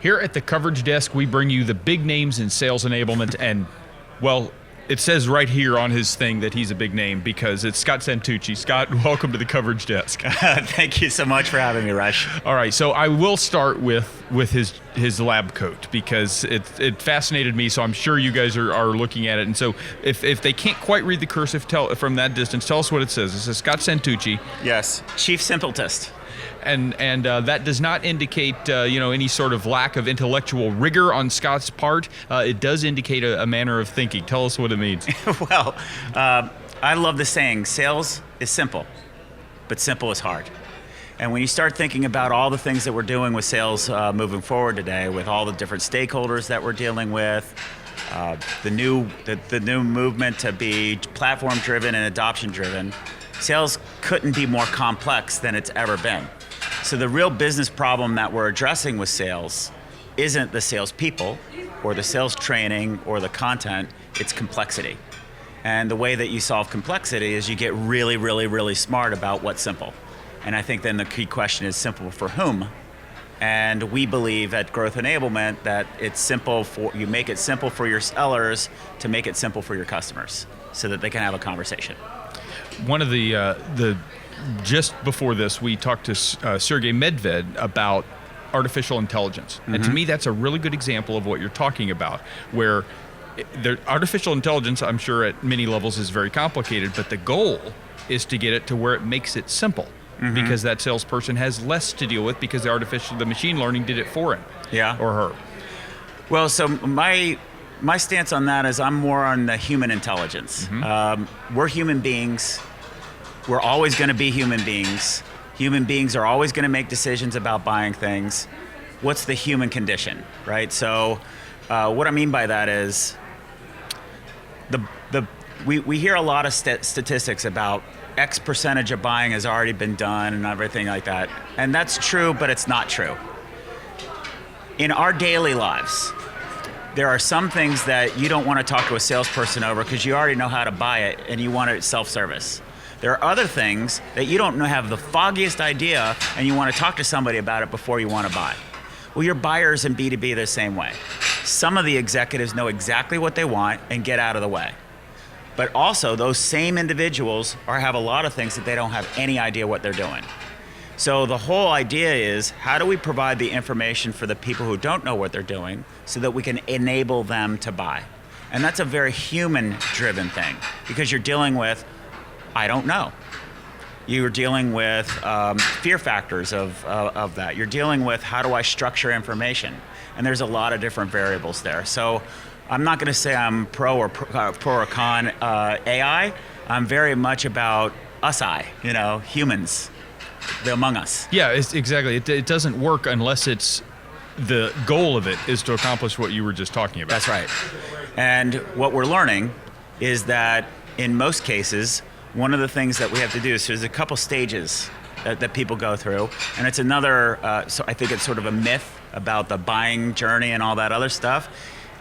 Here at the coverage desk, we bring you the big names in sales enablement, and, well, it says right here on his thing that he's a big name because it's Scott Santucci. Scott, welcome to the coverage desk. Thank you so much for having me, Rush. All right, so I will start with his lab coat because it fascinated me, so I'm sure you guys are looking at it. And so if they can't quite read the cursive from that distance, tell us what it says. It says Scott Santucci. Yes, Chief Simpletist. And that does not indicate any sort of lack of intellectual rigor on Scott's part. It does indicate a manner of thinking. Tell us what it means. Well, I love the saying, sales is simple, but simple is hard. And when you start thinking about all the things that we're doing with sales moving forward today, with all the different stakeholders that we're dealing with, the new movement to be platform-driven and adoption-driven, sales couldn't be more complex than it's ever been. So the real business problem that we're addressing with sales isn't the salespeople or the sales training or the content, it's complexity. And the way that you solve complexity is you get really, really, really smart about what's simple. And I think then the key question is simple for whom? And we believe at Growth Enablement that it's simple you make it simple for your sellers to make it simple for your customers so that they can have a conversation. One of the just before this, we talked to Sergey Medved about artificial intelligence. Mm-hmm. And to me, that's a really good example of what you're talking about, where artificial intelligence, I'm sure at many levels is very complicated, but the goal is to get it to where it makes it simple. Mm-hmm. Because that salesperson has less to deal with because the machine learning did it for him. Yeah. Or her. Well, so my stance on that is I'm more on the human intelligence. Mm-hmm. We're human beings. We're always going to be human beings. Human beings are always going to make decisions about buying things. What's the human condition, right? So what I mean by that is we hear a lot of statistics about X percentage of buying has already been done and everything like that. And that's true, but it's not true. In our daily lives, there are some things that you don't want to talk to a salesperson over because you already know how to buy it and you want it self-service. There are other things that you don't have the foggiest idea and you want to talk to somebody about it before you want to buy. Well, your buyers in B2B are the same way. Some of the executives know exactly what they want and get out of the way. But also those same individuals have a lot of things that they don't have any idea what they're doing. So the whole idea is, how do we provide the information for the people who don't know what they're doing so that we can enable them to buy? And that's a very human-driven thing because you're dealing with, I don't know. You're dealing with fear factors of that. You're dealing with, how do I structure information? And there's a lot of different variables there. So I'm not going to say I'm pro or con AI. I'm very much about humans. The among us. Yeah, exactly. It doesn't work unless the goal of it is to accomplish what you were just talking about. That's right. And what we're learning is that in most cases, one of the things that we have to do is there's a couple stages that people go through, and it's another, so I think it's sort of a myth about the buying journey and all that other stuff.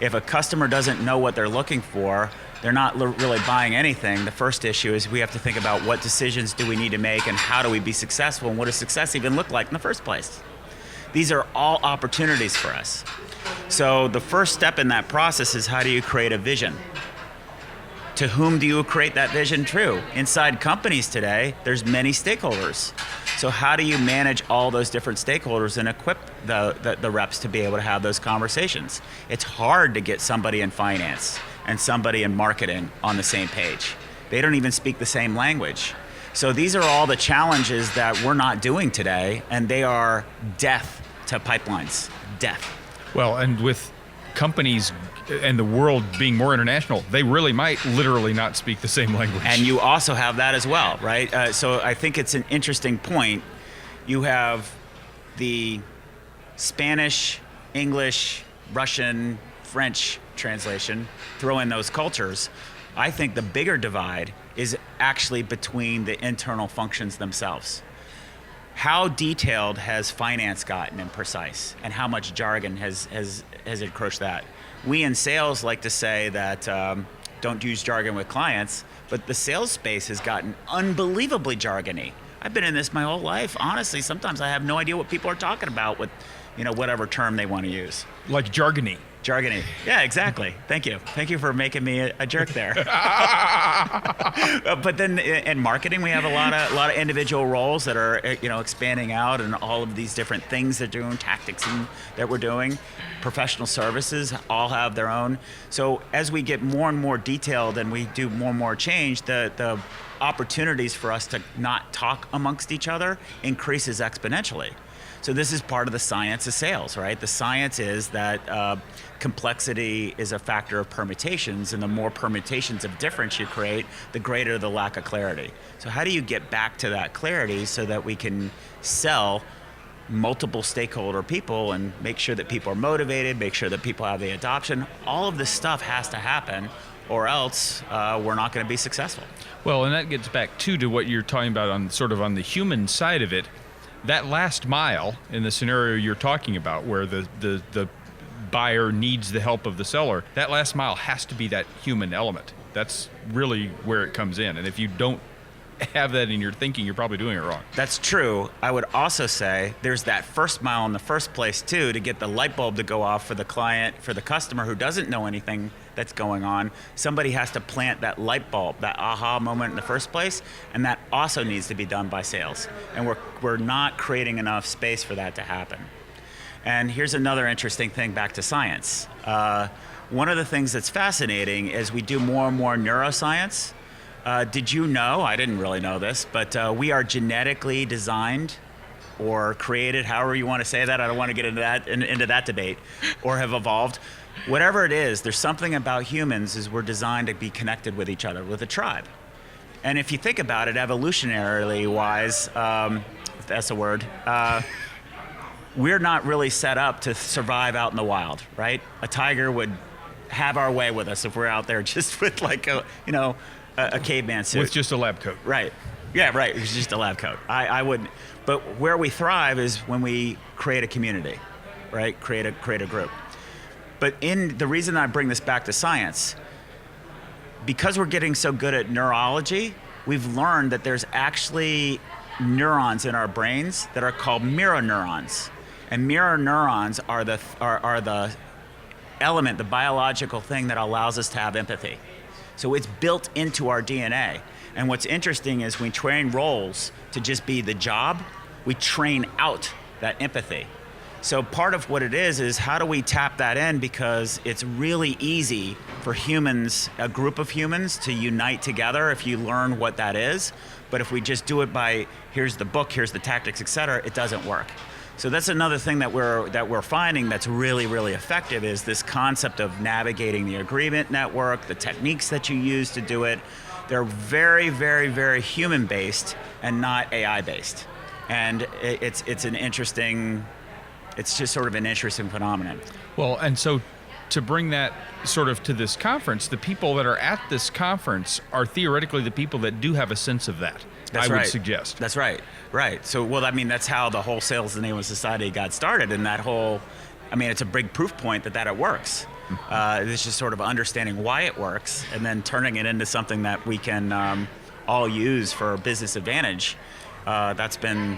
If a customer doesn't know what they're looking for, they're not really buying anything. The first issue is we have to think about what decisions do we need to make and how do we be successful and what does success even look like in the first place. These are all opportunities for us. So the first step in that process is, how do you create a vision? To whom do you create that vision to? Inside companies today, there's many stakeholders. So how do you manage all those different stakeholders and equip the reps to be able to have those conversations? It's hard to get somebody in finance and somebody in marketing on the same page. They don't even speak the same language. So these are all the challenges that we're not doing today, and they are death to pipelines, death. Well, and with companies and the world being more international, they really might literally not speak the same language. And you also have that as well, right? So I think it's an interesting point. You have the Spanish, English, Russian, French translation, throw in those cultures. I think the bigger divide is actually between the internal functions themselves. How detailed has finance gotten and precise, and how much jargon has encroached that? We in sales like to say that don't use jargon with clients, but the sales space has gotten unbelievably jargony. I've been in this my whole life. Honestly, sometimes I have no idea what people are talking about with whatever term they want to use. Like jargony. Jargony. Yeah, exactly. Thank you. Thank you for making me a jerk there. But then in marketing, we have a lot of individual roles that are expanding out, and all of these different things they're doing, tactics that we're doing. Professional services all have their own. So as we get more and more detailed and we do more and more change, the opportunities for us to not talk amongst each other increases exponentially. So this is part of the science of sales, right? The science is that complexity is a factor of permutations, and the more permutations of difference you create, the greater the lack of clarity. So how do you get back to that clarity so that we can sell multiple stakeholder people and make sure that people are motivated, make sure that people have the adoption? All of this stuff has to happen, or else we're not going to be successful. Well, and that gets back to what you're talking about on the human side of it. That last mile in the scenario you're talking about, where the buyer needs the help of the seller, that last mile has to be that human element. That's really where it comes in. And if you don't have that in your thinking, you're probably doing it wrong. That's true. I would also say there's that first mile in the first place too, to get the light bulb to go off for the client, for the customer who doesn't know anything that's going on. Somebody has to plant that light bulb, that aha moment in the first place, and that also needs to be done by sales. And we're not creating enough space for that to happen. And here's another interesting thing back to science. One of the things that's fascinating is we do more and more neuroscience. Did you know, I didn't really know this, but we are genetically designed or created, however you want to say that. I don't want to get into that debate, or have evolved. Whatever it is, there's something about humans is we're designed to be connected with each other, with a tribe. And if you think about it, evolutionarily wise, if that's a word, we're not really set up to survive out in the wild, right? A tiger would have our way with us if we're out there just with like a caveman suit. With just a lab coat. Right. Yeah, right. It was just a lab coat. I wouldn't. But where we thrive is when we create a community, right? Create a group. But the reason I bring this back to science, because we're getting so good at neurology, we've learned that there's actually neurons in our brains that are called mirror neurons. And mirror neurons are the element, the biological thing that allows us to have empathy. So it's built into our DNA. And what's interesting is we train roles to just be the job, we train out that empathy. So part of what it is how do we tap that in, because it's really easy for humans, a group of humans, to unite together if you learn what that is. But if we just do it by, here's the book, here's the tactics, et cetera, it doesn't work. So that's another thing that we're finding that's really, really effective, is this concept of navigating the agreement network, the techniques that you use to do it. They're very, very, very human-based and not AI-based. And it's just sort of an interesting phenomenon. Well, and so to bring that sort of to this conference, the people that are at this conference are theoretically the people that do have a sense of that. That's I right. would suggest. That's right. Right. So, well, I mean, that's how the whole Sales Enablement Society got started, and that whole, I mean, it's a big proof point that it works. It's just sort of understanding why it works and then turning it into something that we can all use for business advantage. That's been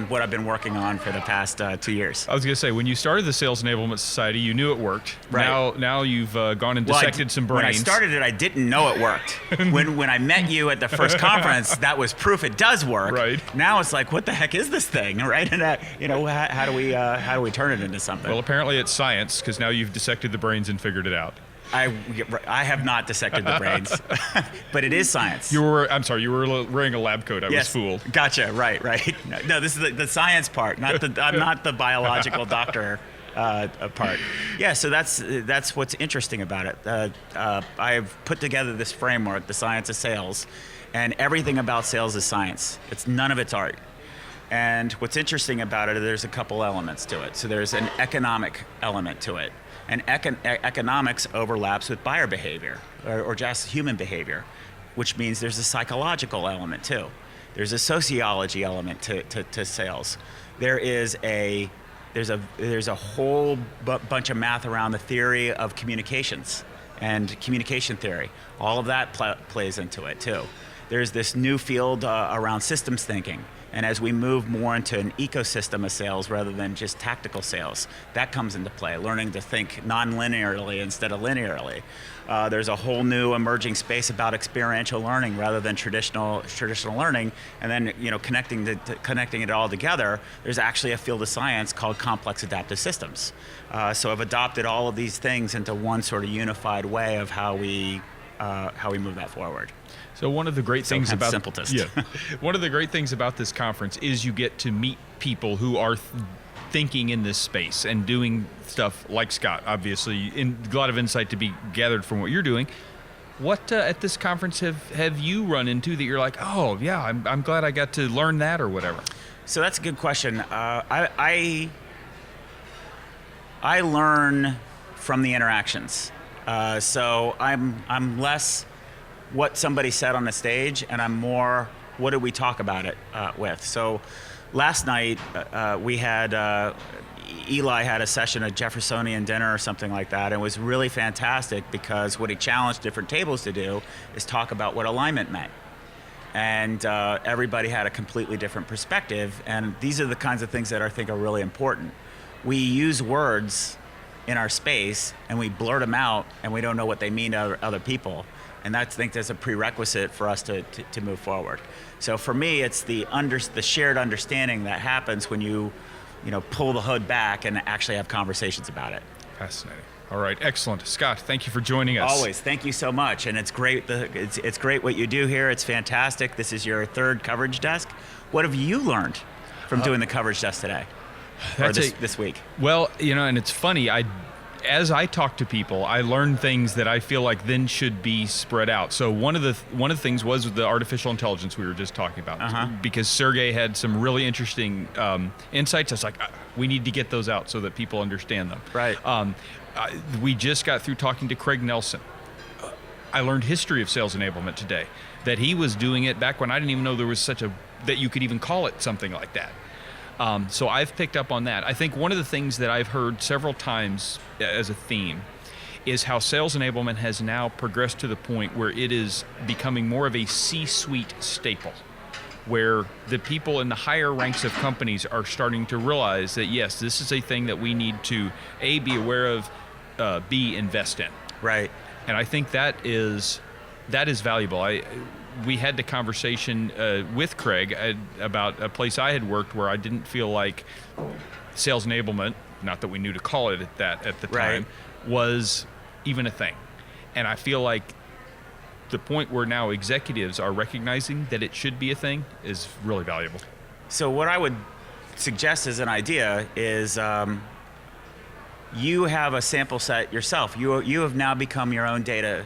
what I've been working on for the past 2 years. I was going to say, when you started the Sales Enablement Society, you knew it worked. Right. Now you've gone and dissected some brains. When I started it, I didn't know it worked. when I met you at the first conference, that was proof it does work. Right. Now it's like, what the heck is this thing, right? And how do we turn it into something? Well, apparently it's science, because now you've dissected the brains and figured it out. I have not dissected the brains, but it is science. You were wearing a lab coat. I was fooled. Gotcha. Right. No, this is the science part, I'm not the biological doctor part. Yeah. So that's what's interesting about it. I've put together this framework, the science of sales, and everything about sales is science. None of it's art. And what's interesting about it, there's a couple elements to it. So there's an economic element to it. And economics overlaps with buyer behavior or just human behavior, which means there's a psychological element too. There's a sociology element to sales. There's a whole bunch of math around the theory of communications and communication theory. All of that plays into it too. There's this new field around systems thinking. And as we move more into an ecosystem of sales rather than just tactical sales, that comes into play. Learning to think non-linearly instead of linearly. There's a whole new emerging space about experiential learning rather than traditional learning. And then connecting it all together, there's actually a field of science called complex adaptive systems. So I've adopted all of these things into one sort of unified way of how we move that forward. So one of the great things about one of the great things about this conference is you get to meet people who are thinking in this space and doing stuff like Scott. Obviously, a lot of insight to be gathered from what you're doing. What at this conference have you run into that you're like, oh yeah, I'm glad I got to learn that or whatever? So that's a good question. I learn from the interactions. So I'm less what somebody said on the stage, and I'm more, what did we talk about it with? So last night we had, Eli had a session at Jeffersonian dinner or something like that, and it was really fantastic because what he challenged different tables to do is talk about what alignment meant. And everybody had a completely different perspective, and these are the kinds of things that I think are really important. We use words in our space and we blurt them out and we don't know what they mean to other people. And I think that's a prerequisite for us to move forward. So for me, it's the shared understanding that happens when you pull the hood back and actually have conversations about it. Fascinating. All right, excellent. Scott, thank you for joining us. Always, thank you so much. And it's great. It's great what you do here. It's fantastic. This is your third coverage desk. What have you learned from doing the coverage desk today? Or this week? Well, and it's funny. As I talk to people, I learn things that I feel like then should be spread out. So one of the things was the artificial intelligence we were just talking about, because Sergey had some really interesting insights. I was like, we need to get those out so that people understand them. Right. We just got through talking to Craig Nelson. I learned history of sales enablement today, that he was doing it back when I didn't even know there was that you could even call it something like that. So I've picked up on that. I think one of the things that I've heard several times as a theme is how sales enablement has now progressed to the point where it is becoming more of a C-suite staple, where the people in the higher ranks of companies are starting to realize that, yes, this is a thing that we need to, A, be aware of, B, invest in. Right. And I think that is valuable. We had the conversation with Craig about a place I had worked where I didn't feel like sales enablement, not that we knew to call it that at the time, was even a thing. And I feel like the point where now executives are recognizing that it should be a thing is really valuable. So what I would suggest as an idea is you have a sample set yourself. You have now become your own data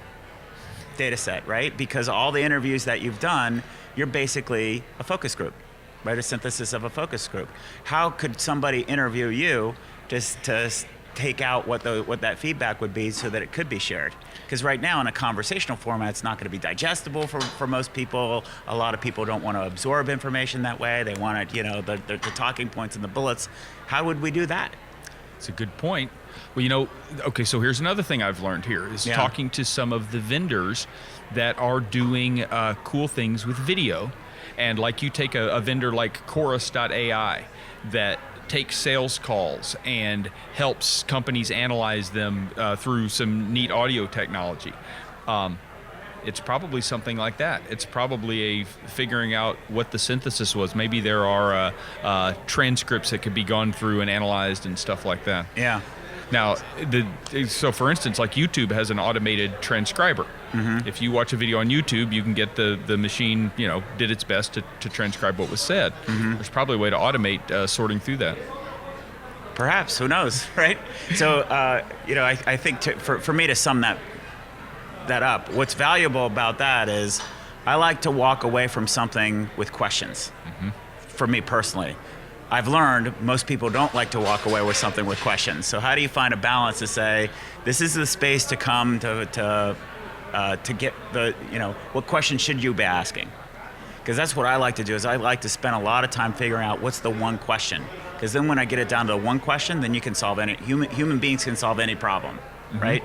set, right? Because all the interviews that you've done, you're basically a focus group, right? A synthesis of a focus group. How could somebody interview you to take out what that feedback would be so that it could be shared? Because right now in a conversational format, it's not going to be digestible for most people. A lot of people don't want to absorb information that way. They want the talking points and the bullets. How would we do that? It's a good point. Well, okay, so here's another thing I've learned here is talking to some of the vendors that are doing cool things with video. And like you take a vendor like Chorus.ai that takes sales calls and helps companies analyze them through some neat audio technology. It's probably something like that. It's probably a figuring out what the synthesis was. Maybe there are transcripts that could be gone through and analyzed and stuff like that. Yeah. Now, so for instance, like YouTube has an automated transcriber. Mm-hmm. If you watch a video on YouTube, you can get the machine, did its best to transcribe what was said. Mm-hmm. There's probably a way to automate sorting through that. Perhaps, who knows, right? So, I think for me to sum that up, what's valuable about that is I like to walk away from something with questions. Mm-hmm. For me personally, I've learned most people don't like to walk away with something with questions. So how do you find a balance to say, this is the space to come to get what question should you be asking? Because that's what I like to do, is I like to spend a lot of time figuring out what's the one question. Because then when I get it down to one question, then you can solve human beings can solve any problem, mm-hmm. right?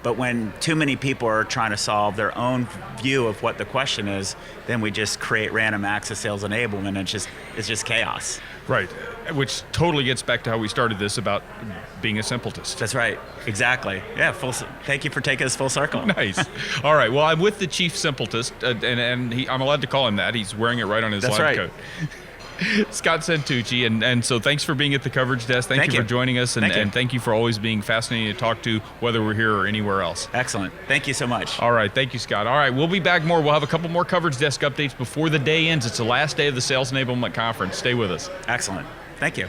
But when too many people are trying to solve their own view of what the question is, then we just create random acts of sales enablement, and it's just chaos. Right, which totally gets back to how we started this about being a simpletist. That's right, exactly. Yeah, thank you for taking us full circle. Nice. All right, well, I'm with the chief simpletist, and I'm allowed to call him that. He's wearing it right on his That's lab right. coat. Scott Santucci, and so thanks for being at the coverage desk. Thank you for joining us, and thank you for always being fascinating to talk to, whether we're here or anywhere else. Excellent. Thank you so much. All right, thank you, Scott. All right, we'll be back more. We'll have a couple more coverage desk updates before the day ends. It's the last day of the Sales Enablement Conference. Stay with us. Excellent. Thank you.